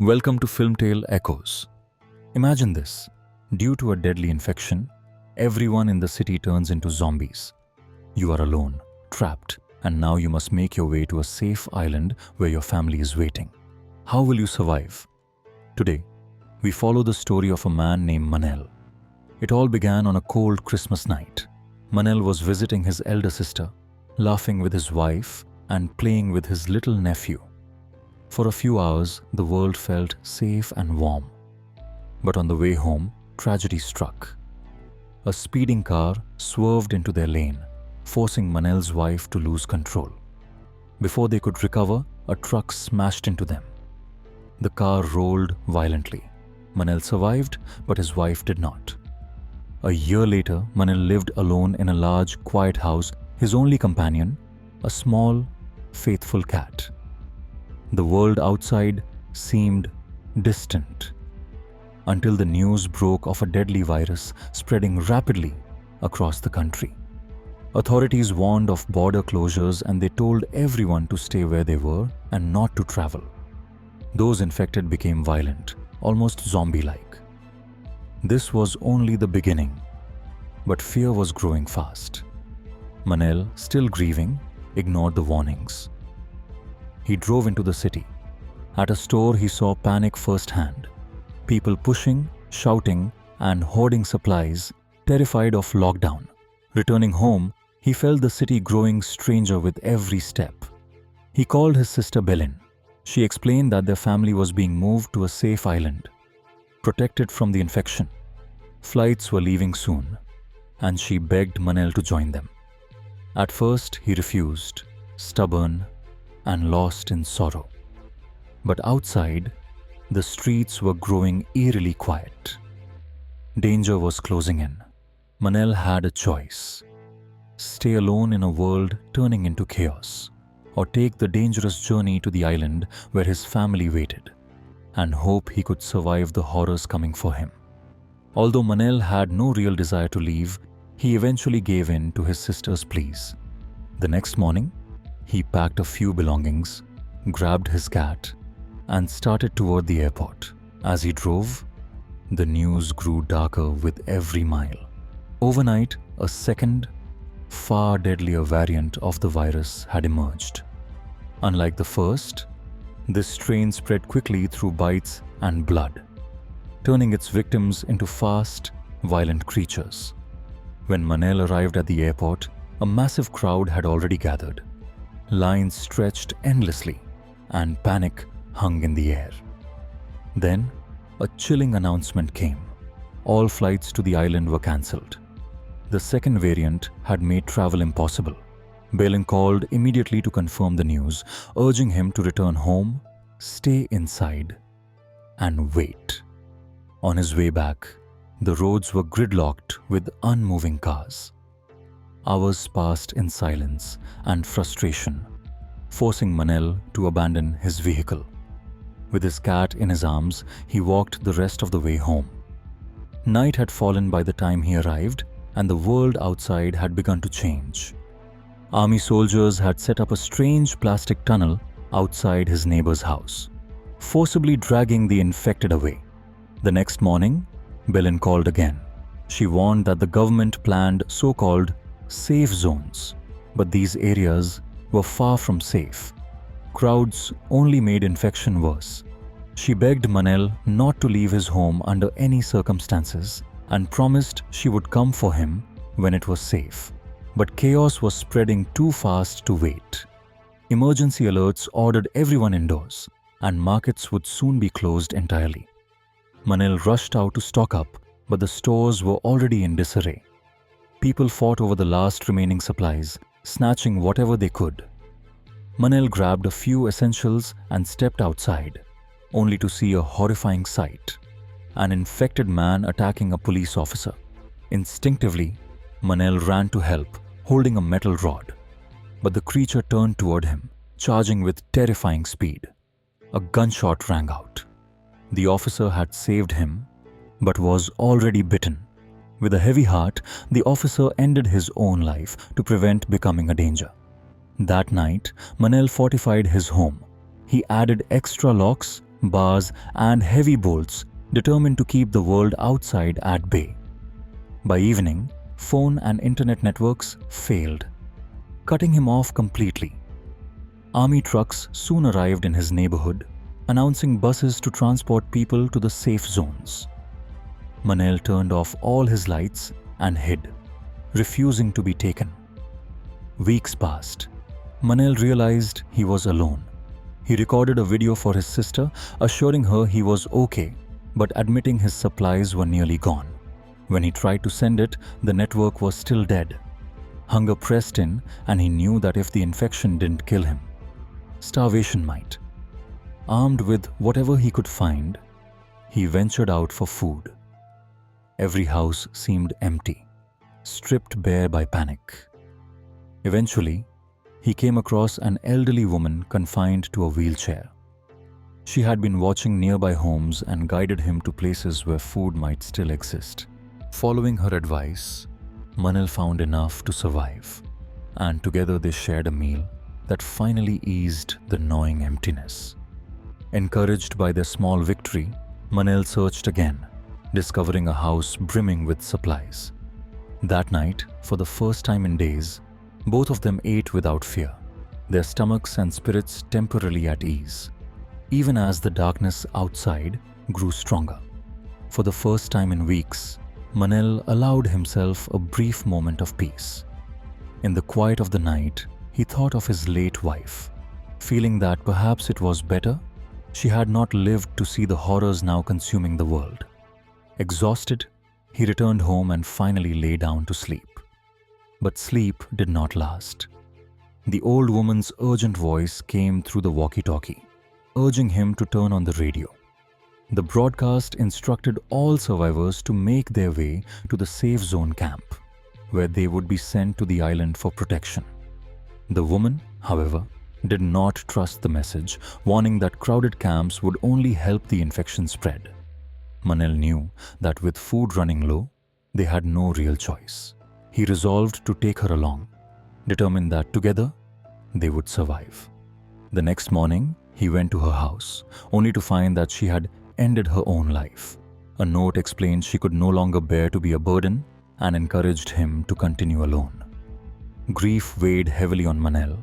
Welcome to Film Tale Echoes. Imagine this. Due to a deadly infection, everyone in the city turns into zombies. You are alone, trapped, and now you must make your way to a safe island where your family is waiting. How will you survive? Today, we follow the story of a man named Manel. It all began on a cold Christmas night. Manel was visiting his elder sister, laughing with his wife, and playing with his little nephew. For a few hours, the world felt safe and warm. But on the way home, tragedy struck. A speeding car swerved into their lane, forcing Manel's wife to lose control. Before they could recover, a truck smashed into them. The car rolled violently. Manel survived, but his wife did not. A year later, Manel lived alone in a large, quiet house, his only companion, a small, faithful cat. The world outside seemed distant, until the news broke of a deadly virus spreading rapidly across the country. Authorities warned of border closures and they told everyone to stay where they were and not to travel. Those infected became violent, almost zombie-like. This was only the beginning, but fear was growing fast. Manel, still grieving, ignored the warnings. He drove into the city. At a store, he saw panic firsthand. People pushing, shouting, and hoarding supplies, terrified of lockdown. Returning home, he felt the city growing stranger with every step. He called his sister Belin. She explained that their family was being moved to a safe island, protected from the infection. Flights were leaving soon, and she begged Manel to join them. At first, he refused, stubborn and lost in sorrow. But outside, the streets were growing eerily quiet. Danger was closing in. Manel had a choice: stay alone in a world turning into chaos, or take the dangerous journey to the island where his family waited, and hope he could survive the horrors coming for him. Although Manel had no real desire to leave, he eventually gave in to his sister's pleas. The next morning, he packed a few belongings, grabbed his cat, and started toward the airport. As he drove, the news grew darker with every mile. Overnight, a second, far deadlier variant of the virus had emerged. Unlike the first, this strain spread quickly through bites and blood, turning its victims into fast, violent creatures. When Manel arrived at the airport, a massive crowd had already gathered. Lines stretched endlessly, and panic hung in the air. Then, a chilling announcement came. All flights to the island were cancelled. The second variant had made travel impossible. Belin called immediately to confirm the news, urging him to return home, stay inside, and wait. On his way back, the roads were gridlocked with unmoving cars. Hours passed in silence and frustration, forcing Manel to abandon his vehicle. With his cat in his arms, he walked the rest of the way home. Night had fallen by the time he arrived, and the world outside had begun to change. Army soldiers had set up a strange plastic tunnel outside his neighbor's house, forcibly dragging the infected away. The next morning, Belin called again. She warned that the government planned so-called safe zones, but these areas were far from safe. Crowds only made infection worse. She begged Manel not to leave his home under any circumstances and promised she would come for him when it was safe. But chaos was spreading too fast to wait. Emergency alerts ordered everyone indoors, and markets would soon be closed entirely. Manel rushed out to stock up, but the stores were already in disarray. People fought over the last remaining supplies, snatching whatever they could. Manel grabbed a few essentials and stepped outside, only to see a horrifying sight: an infected man attacking a police officer. Instinctively, Manel ran to help, holding a metal rod. But the creature turned toward him, charging with terrifying speed. A gunshot rang out. The officer had saved him, but was already bitten. With a heavy heart, the officer ended his own life to prevent becoming a danger. That night, Manel fortified his home. He added extra locks, bars, and heavy bolts, determined to keep the world outside at bay. By evening, phone and internet networks failed, cutting him off completely. Army trucks soon arrived in his neighborhood, announcing buses to transport people to the safe zones. Manel turned off all his lights and hid, refusing to be taken. Weeks passed. Manel realized he was alone. He recorded a video for his sister, assuring her he was okay, but admitting his supplies were nearly gone. When he tried to send it, the network was still dead. Hunger pressed in, and he knew that if the infection didn't kill him, starvation might. Armed with whatever he could find, he ventured out for food. Every house seemed empty, stripped bare by panic. Eventually, he came across an elderly woman confined to a wheelchair. She had been watching nearby homes and guided him to places where food might still exist. Following her advice, Manel found enough to survive, and together they shared a meal that finally eased the gnawing emptiness. Encouraged by their small victory, Manel searched again, discovering a house brimming with supplies. That night, for the first time in days, both of them ate without fear, their stomachs and spirits temporarily at ease, even as the darkness outside grew stronger. For the first time in weeks, Manel allowed himself a brief moment of peace. In the quiet of the night, he thought of his late wife, feeling that perhaps it was better she had not lived to see the horrors now consuming the world. Exhausted, he returned home and finally lay down to sleep. But sleep did not last. The old woman's urgent voice came through the walkie-talkie, urging him to turn on the radio. The broadcast instructed all survivors to make their way to the safe zone camp, where they would be sent to the island for protection. The woman, however, did not trust the message, warning that crowded camps would only help the infection spread. Manel knew that with food running low, they had no real choice. He resolved to take her along, determined that together they would survive. The next morning, he went to her house, only to find that she had ended her own life. A note explained she could no longer bear to be a burden and encouraged him to continue alone. Grief weighed heavily on Manel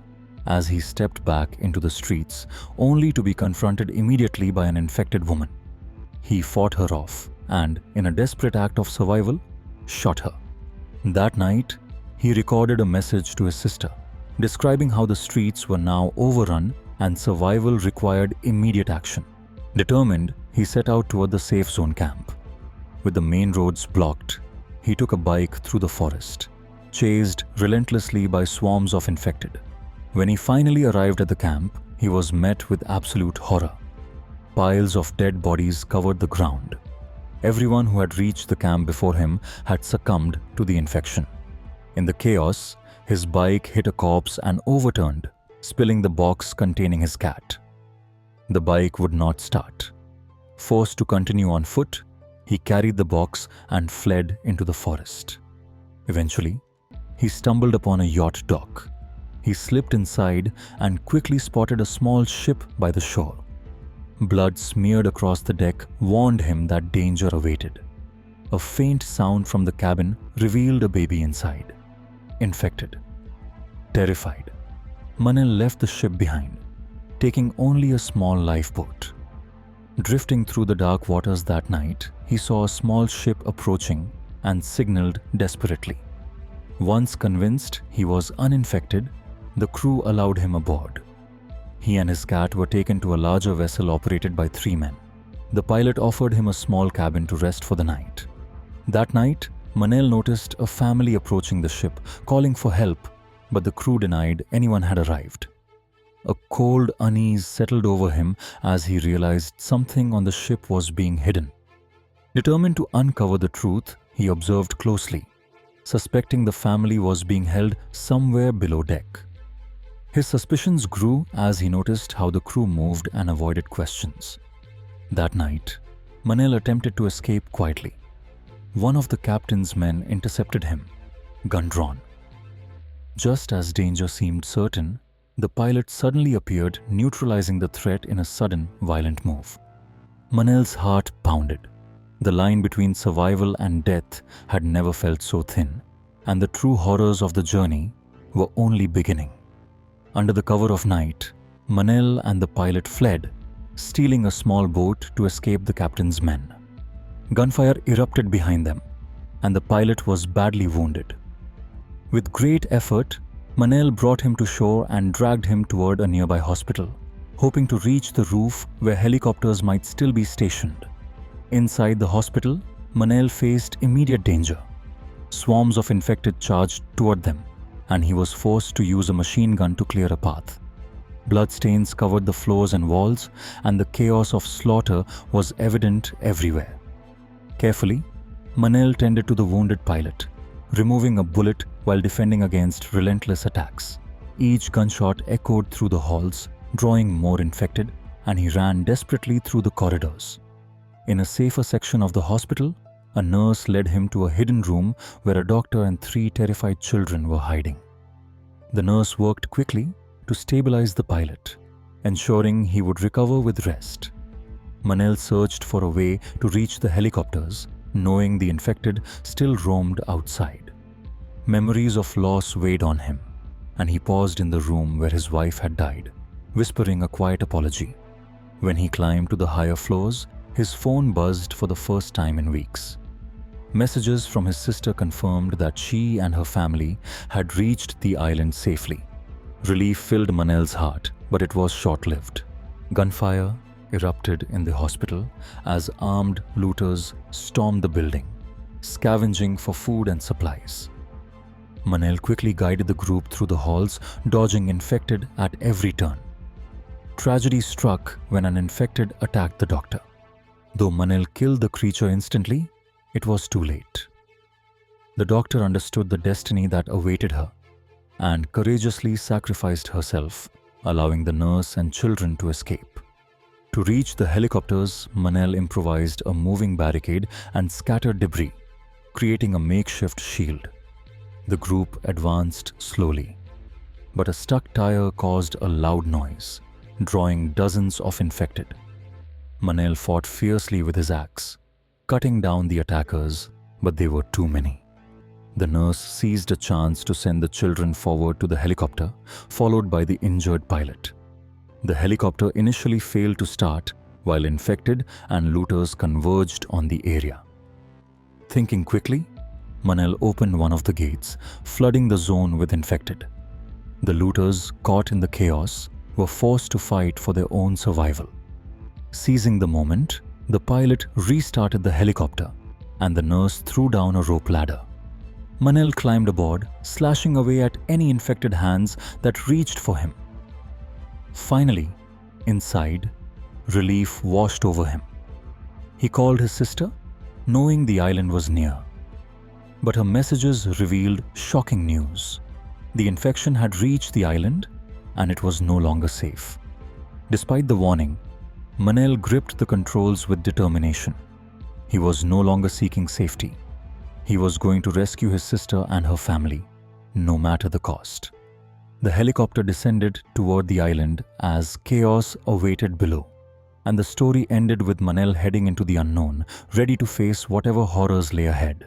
as he stepped back into the streets, only to be confronted immediately by an infected woman. He fought her off and, in a desperate act of survival, shot her. That night, he recorded a message to his sister, describing how the streets were now overrun and survival required immediate action. Determined, he set out toward the safe zone camp. With the main roads blocked, he took a bike through the forest, chased relentlessly by swarms of infected. When he finally arrived at the camp, he was met with absolute horror. Piles of dead bodies covered the ground. Everyone who had reached the camp before him had succumbed to the infection. In the chaos, his bike hit a corpse and overturned, spilling the box containing his cat. The bike would not start. Forced to continue on foot, he carried the box and fled into the forest. Eventually, he stumbled upon a yacht dock. He slipped inside and quickly spotted a small ship by the shore. Blood smeared across the deck warned him that danger awaited. A faint sound from the cabin revealed a baby inside, infected. Terrified, Manel left the ship behind, taking only a small lifeboat. Drifting through the dark waters that night, he saw a small ship approaching and signaled desperately. Once convinced he was uninfected, the crew allowed him aboard. He and his cat were taken to a larger vessel operated by 3 men. The pilot offered him a small cabin to rest for the night. That night, Manel noticed a family approaching the ship, calling for help, but the crew denied anyone had arrived. A cold unease settled over him as he realized something on the ship was being hidden. Determined to uncover the truth, he observed closely, suspecting the family was being held somewhere below deck. His suspicions grew as he noticed how the crew moved and avoided questions. That night, Manel attempted to escape quietly. One of the captain's men intercepted him, gun drawn. Just as danger seemed certain, the pilot suddenly appeared, neutralizing the threat in a sudden, violent move. Manel's heart pounded. The line between survival and death had never felt so thin, and the true horrors of the journey were only beginning. Under the cover of night, Manel and the pilot fled, stealing a small boat to escape the captain's men. Gunfire erupted behind them, and the pilot was badly wounded. With great effort, Manel brought him to shore and dragged him toward a nearby hospital, hoping to reach the roof where helicopters might still be stationed. Inside the hospital, Manel faced immediate danger. Swarms of infected charged toward them, and he was forced to use a machine gun to clear a path. Bloodstains covered the floors and walls, and the chaos of slaughter was evident everywhere. Carefully, Manel tended to the wounded pilot, removing a bullet while defending against relentless attacks. Each gunshot echoed through the halls, drawing more infected, and he ran desperately through the corridors. In a safer section of the hospital, a nurse led him to a hidden room where a doctor and 3 terrified children were hiding. The nurse worked quickly to stabilize the pilot, ensuring he would recover with rest. Manel searched for a way to reach the helicopters, knowing the infected still roamed outside. Memories of loss weighed on him, and he paused in the room where his wife had died, whispering a quiet apology. When he climbed to the higher floors, his phone buzzed for the first time in weeks. Messages from his sister confirmed that she and her family had reached the island safely. Relief filled Manel's heart, but it was short-lived. Gunfire erupted in the hospital as armed looters stormed the building, scavenging for food and supplies. Manel quickly guided the group through the halls, dodging infected at every turn. Tragedy struck when an infected attacked the doctor. Though Manel killed the creature instantly, it was too late. The doctor understood the destiny that awaited her and courageously sacrificed herself, allowing the nurse and children to escape. To reach the helicopters, Manel improvised a moving barricade and scattered debris, creating a makeshift shield. The group advanced slowly, but a stuck tire caused a loud noise, drawing dozens of infected. Manel fought fiercely with his axe, cutting down the attackers, but they were too many. The nurse seized a chance to send the children forward to the helicopter, followed by the injured pilot. The helicopter initially failed to start, while infected and looters converged on the area. Thinking quickly, Manel opened one of the gates, flooding the zone with infected. The looters, caught in the chaos, were forced to fight for their own survival. Seizing the moment, the pilot restarted the helicopter, and the nurse threw down a rope ladder. Manel climbed aboard, slashing away at any infected hands that reached for him. Finally, inside, relief washed over him. He called his sister, knowing the island was near. But her messages revealed shocking news. The infection had reached the island, and it was no longer safe. Despite the warning, Manel gripped the controls with determination. He was no longer seeking safety. He was going to rescue his sister and her family, no matter the cost. The helicopter descended toward the island as chaos awaited below, and the story ended with Manel heading into the unknown, ready to face whatever horrors lay ahead.